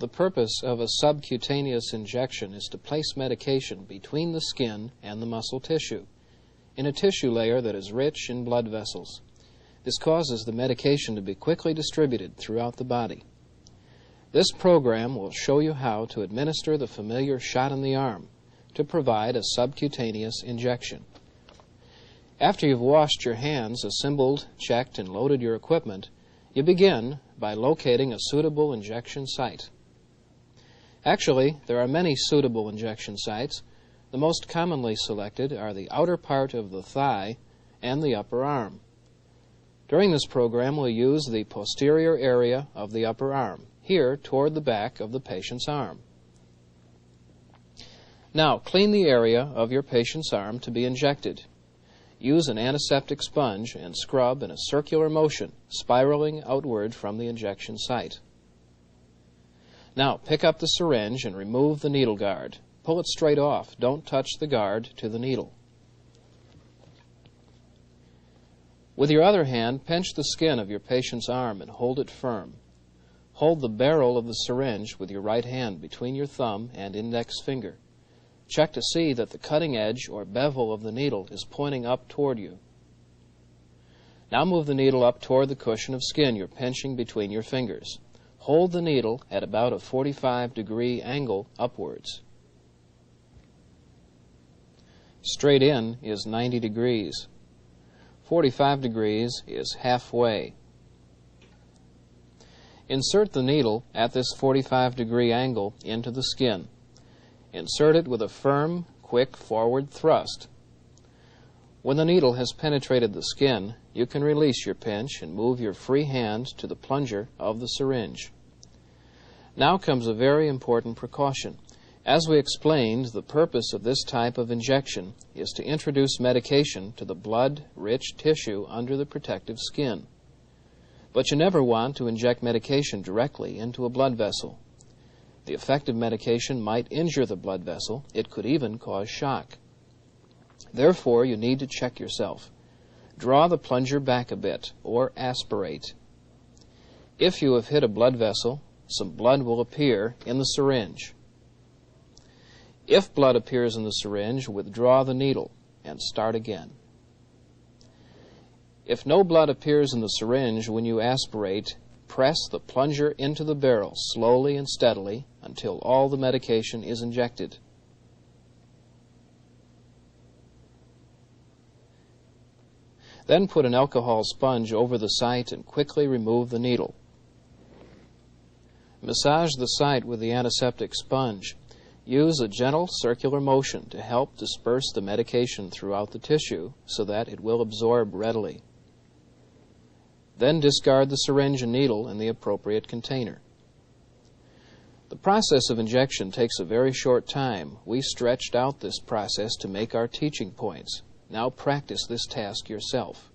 purpose of a subcutaneous injection is to place medication between the skin and the muscle tissue, in a tissue layer that is rich in blood vessels. This causes the medication to be quickly distributed throughout the body. This program will show you how to administer the familiar shot in the arm to provide a subcutaneous injection. After you've washed your hands, assembled, checked, and loaded your equipment, you begin by locating a suitable injection site. Actually, there are many suitable injection sites. The most commonly selected are the outer part of the thigh and the upper arm. During this program, we'll use the posterior area of the upper arm, here toward the back of the patient's arm. Now, clean the area of your patient's arm to be injected. Use an antiseptic sponge and scrub in a circular motion, spiraling outward from the injection site. Now, pick up the syringe and remove the needle guard. Pull it straight off. Don't touch the guard to the needle. With your other hand, pinch the skin of your patient's arm and hold it firm. Hold the barrel of the syringe with your right hand between your thumb and index finger. Check to see that the cutting edge or bevel of the needle is pointing up toward you. Now move the needle up toward the cushion of skin you're pinching between your fingers. Hold the needle at about a 45-degree angle upwards. Straight in is 90 degrees. 45 degrees is halfway. Insert the needle at this 45-degree angle into the skin. Insert it with a firm, quick forward thrust. When the needle has penetrated the skin, you can release your pinch and move your free hand to the plunger of the syringe. Now comes a very important precaution. As we explained, the purpose of this type of injection is to introduce medication to the blood-rich tissue under the protective skin. But you never want to inject medication directly into a blood vessel. The effective medication might injure the blood vessel. It could even cause shock. Therefore, you need to check yourself. Draw the plunger back a bit, or aspirate. If you have hit a blood vessel, some blood will appear in the syringe. If blood appears in the syringe, withdraw the needle and start again. If no blood appears in the syringe when you aspirate, press the plunger into the barrel slowly and steadily until all the medication is injected. Then put an alcohol sponge over the site and quickly remove the needle. Massage the site with the antiseptic sponge. Use a gentle circular motion to help disperse the medication throughout the tissue so that it will absorb readily. Then discard the syringe and needle in the appropriate container. The process of injection takes a very short time. We stretched out this process to make our teaching points. Now practice this task yourself.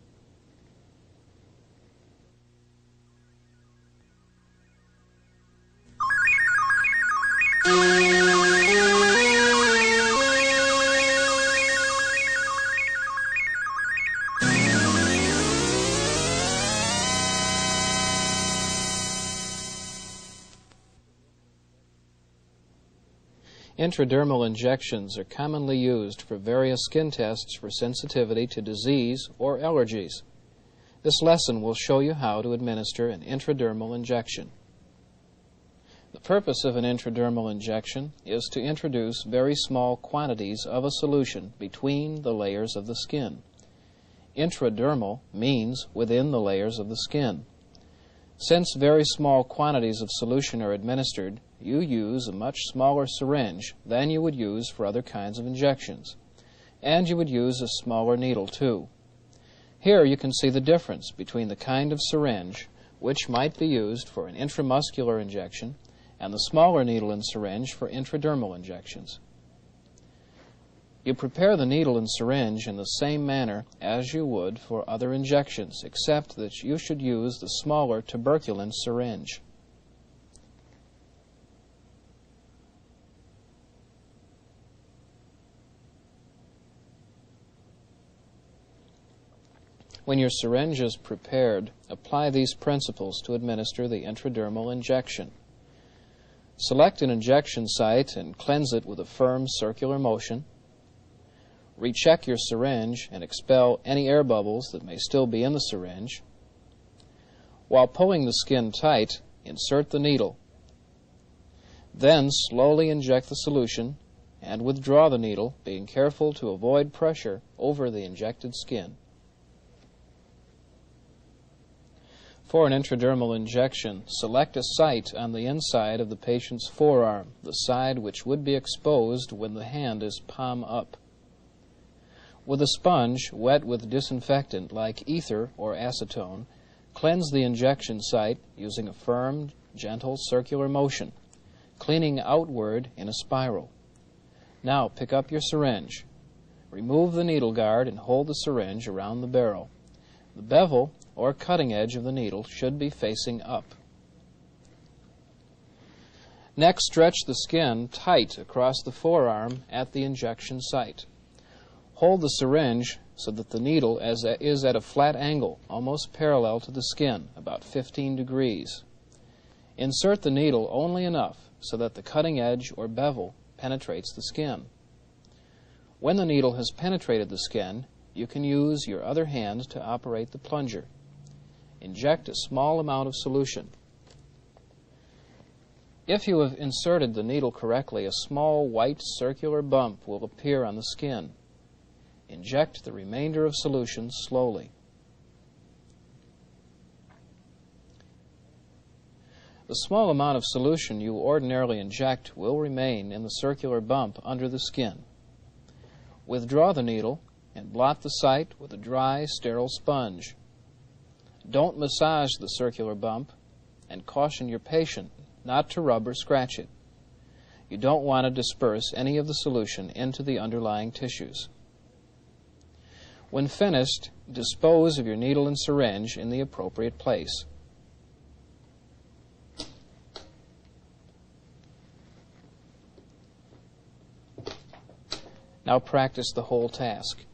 Intradermal injections are commonly used for various skin tests for sensitivity to disease or allergies. This lesson will show you how to administer an intradermal injection. The purpose of an intradermal injection is to introduce very small quantities of a solution between the layers of the skin. Intradermal means within the layers of the skin. Since very small quantities of solution are administered, you use a much smaller syringe than you would use for other kinds of injections. And you would use a smaller needle too. Here you can see the difference between the kind of syringe which might be used for an intramuscular injection and the smaller needle and syringe for intradermal injections. You prepare the needle and syringe in the same manner as you would for other injections, except that you should use the smaller tuberculin syringe. When your syringe is prepared, apply these principles to administer the intradermal injection. Select an injection site and cleanse it with a firm circular motion. Recheck your syringe and expel any air bubbles that may still be in the syringe. While pulling the skin tight, insert the needle. Then slowly inject the solution and withdraw the needle, being careful to avoid pressure over the injected skin. For an intradermal injection, select a site on the inside of the patient's forearm, the side which would be exposed when the hand is palm up. With a sponge wet with disinfectant like ether or acetone, cleanse the injection site using a firm, gentle circular motion, cleaning outward in a spiral. Now pick up your syringe. Remove the needle guard and hold the syringe around the barrel. The bevel or cutting edge of the needle should be facing up. Next, stretch the skin tight across the forearm at the injection site. Hold the syringe so that the needle is at a flat angle, almost parallel to the skin, about 15 degrees. Insert the needle only enough so that the cutting edge or bevel penetrates the skin. When the needle has penetrated the skin, you can use your other hand to operate the plunger. Inject a small amount of solution. If you have inserted the needle correctly, a small white circular bump will appear on the skin. Inject the remainder of solution slowly. The small amount of solution you ordinarily inject will remain in the circular bump under the skin. Withdraw the needle and blot the site with a dry, sterile sponge. Don't massage the circular bump, and caution your patient not to rub or scratch it. You don't want to disperse any of the solution into the underlying tissues. When finished, dispose of your needle and syringe in the appropriate place. Now practice the whole task.